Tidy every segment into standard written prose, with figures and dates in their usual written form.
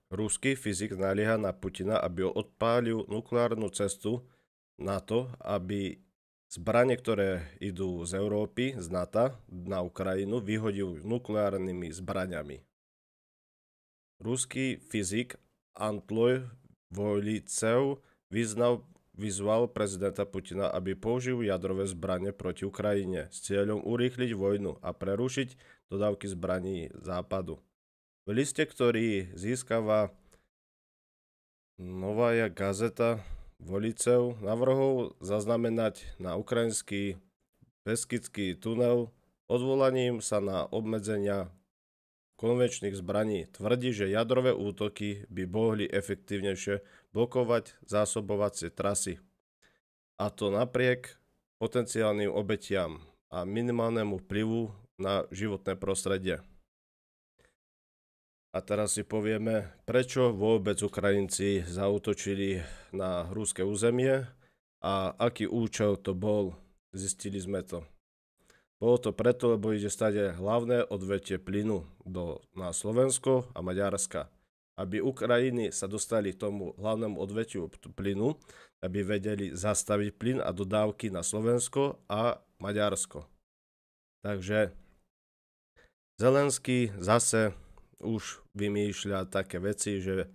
Ruský fyzik nalieha na Putina, aby odpálil nukleárnu cestu na to, aby zbrane, ktoré idú z Európy, z NATO na Ukrajinu, vyhodil nukleárnymi zbraňami. Ruský fyzik Antloj Vojlicev vyzval prezidenta Putina, aby použil jadrové zbrane proti Ukrajine s cieľom urýchliť vojnu a prerušiť dodávky zbraní západu. V liste, ktorý získava Novaja Gazeta, Volicev navrhol zaznamenať na ukrajinský Beskidský tunel odvolaním sa na obmedzenia konvenčných zbraní. Tvrdí, že jadrové útoky by mohli efektívnejšie blokovať zásobovacie trasy. A to napriek potenciálnym obetiam a minimálnemu vplyvu na životné prostredie. A teraz si povieme, prečo vôbec Ukrajinci zaútočili na ruské územie a aký účel to bol. Zistili sme to. Bolo to preto, lebo ide stade hlavné odvetie plynu na Slovensko a Maďarska. Aby Ukrajiny sa dostali k tomu hlavnému odvetiu plynu, aby vedeli zastaviť plyn a dodávky na Slovensko a Maďarsko. Takže Zelenský zase už vymýšľa také veci, že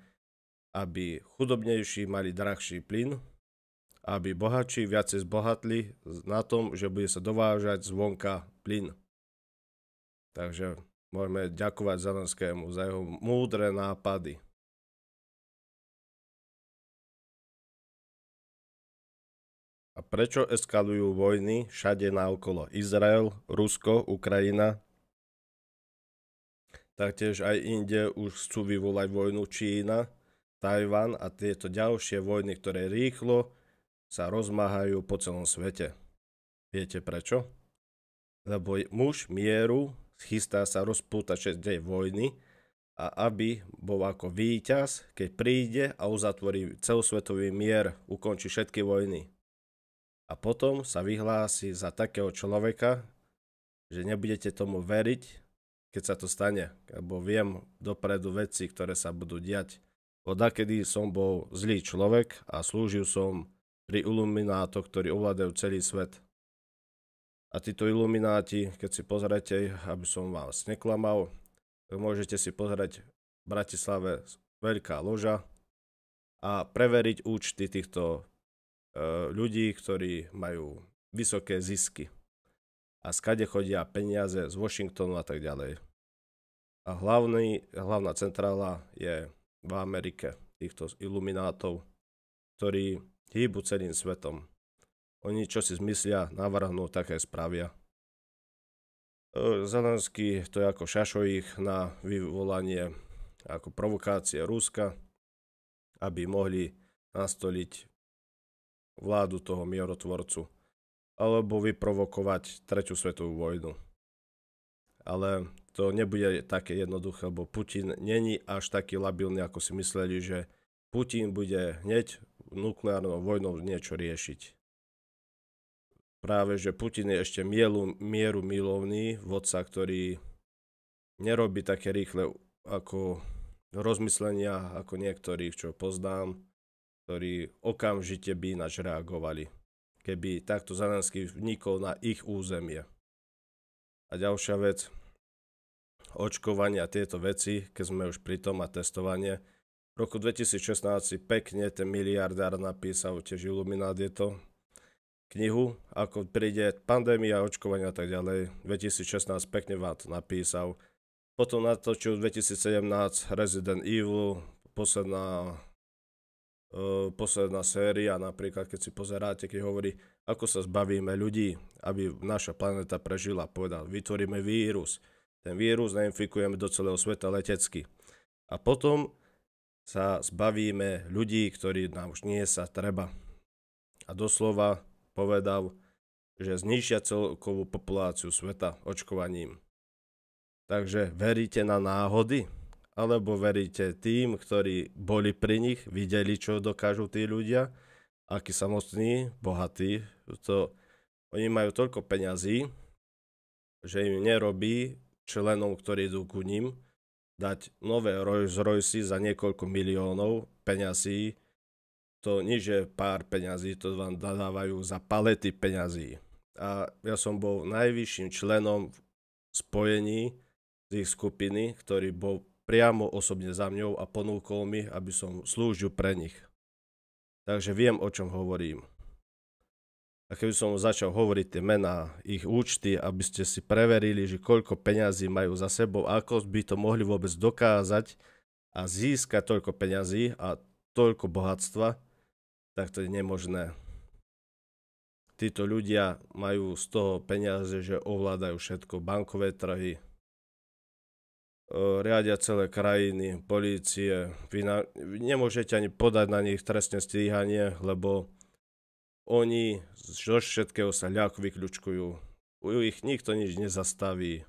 aby chudobnejší mali drahší plyn, aby bohatší viacej zbohatli na tom, že bude sa dovážať zvonka plyn. Takže môžeme ďakovať Zelenskému za jeho múdre nápady. A prečo eskalujú vojny všade naokolo? Izrael, Rusko, Ukrajina. Taktiež aj inde už chcú vyvolať vojnu Čína, Tajvan a tieto ďalšie vojny, ktoré rýchlo sa rozmáhajú po celom svete. Viete prečo? Lebo muž mieru chystá sa rozpútať 6 dní vojny a aby bol ako víťaz, keď príde a uzatvorí celosvetový mier, ukončí všetky vojny. A potom sa vyhlási za takého človeka, že nebudete tomu veriť, keď sa to stane, lebo viem dopredu veci, ktoré sa budú diať. Odakedy som bol zlý človek a slúžil som pri iluminátoch, ktorí ovládajú celý svet. A títo ilumináti, keď si pozrete, aby som vás neklamal, môžete si pozrieť v Bratislave veľká loža a preveriť účty týchto ľudí, ktorí majú vysoké zisky. A skade chodia peniaze z Washingtonu a tak ďalej. A hlavná centrála je v Amerike týchto iluminátov, ktorí hýbu celým svetom. Oni, čo si zmyslia, navrhnú, také spravia. Zelenský to je ako šašoich na vyvolanie, ako provokácie Ruska, aby mohli nastoliť vládu toho mierotvorcu alebo vyprovokovať 3. svetovú vojnu. Ale to nebude také jednoduché, lebo Putin není až taký labilný, ako si mysleli, že Putin bude hneď nukleárnou vojnou niečo riešiť. Práve, že Putin je ešte mieru milovný vodca, ktorý nerobí také rýchle ako rozmyslenia, ako niektorých, čo poznám, ktorí okamžite by ináč reagovali, keby takto Zelenský vnikol na ich územie. A ďalšia vec, očkovanie a tieto veci, keď sme už pri tom a testovanie. V roku 2016 si pekne ten miliardár napísal, tiež Illuminát je to, knihu, ako príde pandémia, očkovanie a tak ďalej. 2016 pekne vám to napísal. Potom natočil 2017 Resident Evil, posledná séria, napríklad keď si pozeráte, keď hovorí, ako sa zbavíme ľudí, aby naša planéta prežila. Povedal, vytvoríme vírus. Ten vírus nainfikujeme do celého sveta letecky. A potom sa zbavíme ľudí, ktorí nám už nie sa treba. A doslova povedal, že znižia celkovú populáciu sveta očkovaním. Takže veríte na náhody? Alebo veríte tým, ktorí boli pri nich, videli, čo dokážu tí ľudia, akí samotní, bohatí. Oni majú toľko peňazí, že im nerobí členom, ktorí idú ku ním, dať nové Rolls Royce za niekoľko miliónov peňazí, to nie je pár peňazí, to vám dávajú za palety peňazí. A ja som bol najvyšším členom v spojení z ich skupiny, ktorý bol priamo osobne za mňou a ponúkol mi, aby som slúžil pre nich. Takže viem, o čom hovorím. A keby som začal hovoriť tie mená, ich účty, aby ste si preverili, že koľko peňazí majú za sebou, ako by to mohli vôbec dokázať a získať toľko peňazí a toľko bohatstva, tak to je nemožné. Títo ľudia majú z toho peniaze, že ovládajú všetko, bankové trhy, riadia celé krajiny, polície. Vy nemôžete ani podať na nich trestné stíhanie, lebo oni zo všetkého sa ľahko vyklúčkujú. Ich nikto nič nezastaví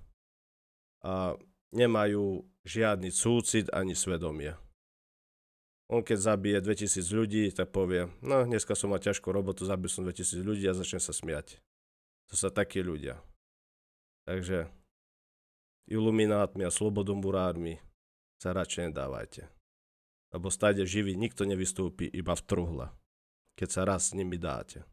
a nemajú žiadny súcit ani svedomie. On keď zabije 2000 ľudí, tak povie, no dneska som mal ťažkú robotu, zabil som 2000 ľudí a začne sa smiať. To sa takí ľudia. Takže iluminátmi a slobodomurármi sa radšej nedávajte. Lebo stáde živý nikto nevystúpi iba v truhle, keď sa raz s nimi dáte.